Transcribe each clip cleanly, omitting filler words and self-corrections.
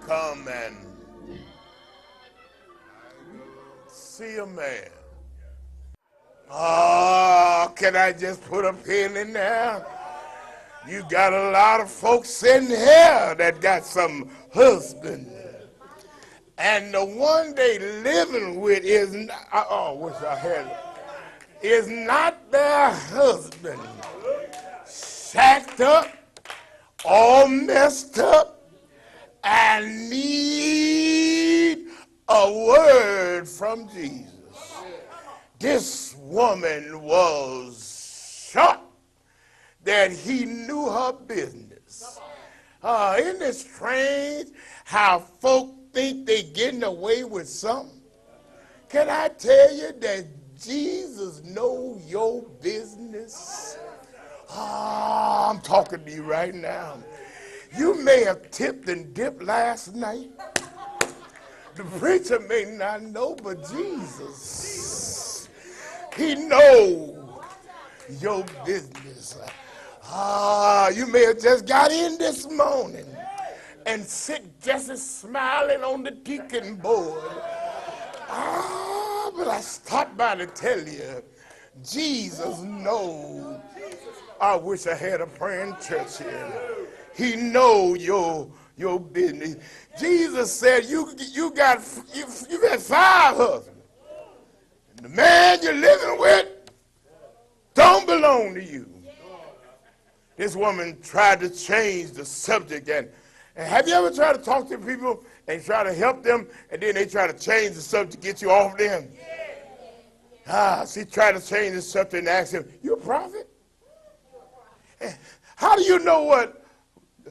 come and see a man. Oh, can I just put a pin in there? You got a lot of folks in here that got some husband. And the one they living with is not, wish I had, is not their husband. Shacked up, all messed up, and need a word from Jesus. This woman was shocked that he knew her business. Isn't it strange how folk think they getting away with something? Can I tell you that Jesus knows your business? I'm talking to you right now. You may have tipped and dipped last night. The preacher may not know, but Jesus, he knows your business. You may have just got in this morning and sit just smiling on the deacon board. But I stopped by to tell you, Jesus knows. I wish I had a praying church here. He knows your business. Jesus said you got 5 husbands. And the man you're living with don't belong to you. This woman tried to change the subject. And have you ever tried to talk to people and try to help them, and then they try to change the subject to get you off them? She tried to change the subject and asked him, "You a prophet? How do you know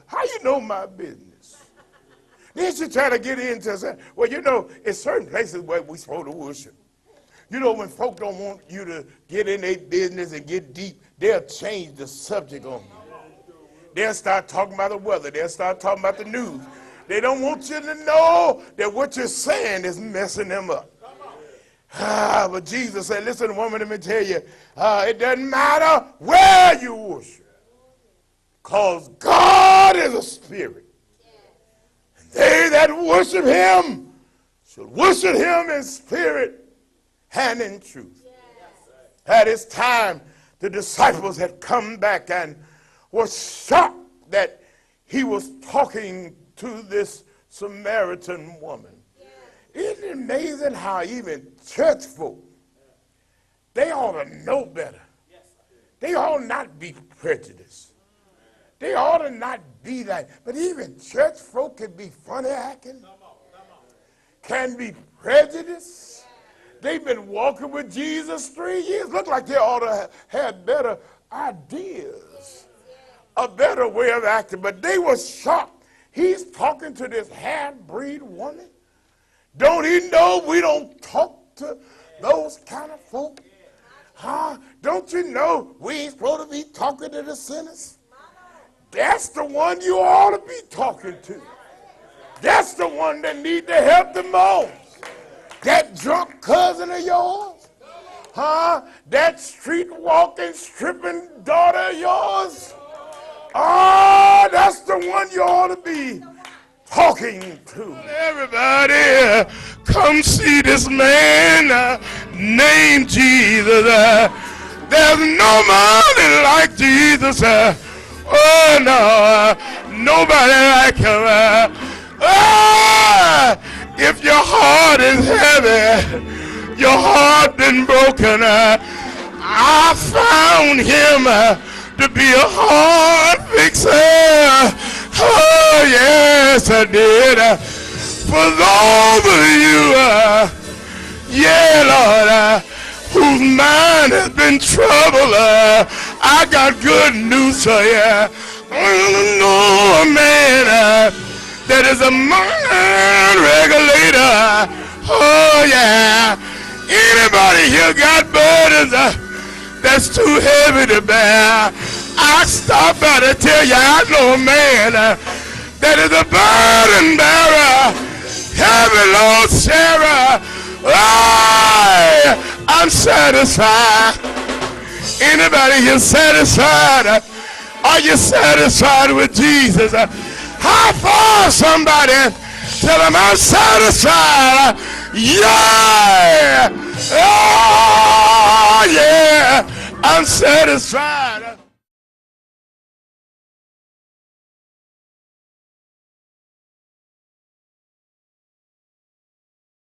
how you know my business?" Then she tried to get into it. Well, you know, in certain places where we're supposed to worship, you know, when folk don't want you to get in their business and get deep, they'll change the subject on you. They'll start talking about the weather. They'll start talking about the news. They don't want you to know that what you're saying is messing them up. But Jesus said, "Listen, woman, let me tell you, it doesn't matter where you worship, because God is a spirit. And they that worship him should worship him in spirit and in truth." At this time, the disciples had come back and were shocked that he was talking to this Samaritan woman. Isn't it amazing how even church folk, they ought to know better. They ought not be prejudiced. They ought to not be like, but even church folk can be funny acting, can be prejudiced. They've been walking with Jesus 3 years. Look like they ought to have better ideas, a better way of acting. But they were shocked. He's talking to this half-breed woman. Don't he know we don't talk to those kind of folk? Don't you know we ain't supposed to be talking to the sinners? That's the one you ought to be talking to. That's the one that need to help the most. That drunk cousin of yours? That street walking, stripping daughter of yours? That's the one you ought to be talking to. Everybody, come see this man named Jesus. There's nobody like Jesus. Oh no, nobody like him. If your heart is heavy, your heart been broken, I found him to be a heart fixer. Oh yes, I did. For those of you, Lord, whose mind has been troubled, I got good news for you. I know a man that is a mind regulator. Oh yeah. Anybody here got burdens that's too heavy to bear? I stop by to tell you I know a man that is a burden bearer. Heavy Lord Sarah. I'm satisfied. Anybody here satisfied? Are you satisfied with Jesus? High five somebody. Tell them I'm satisfied. Yeah. Oh, yeah. I'm satisfied.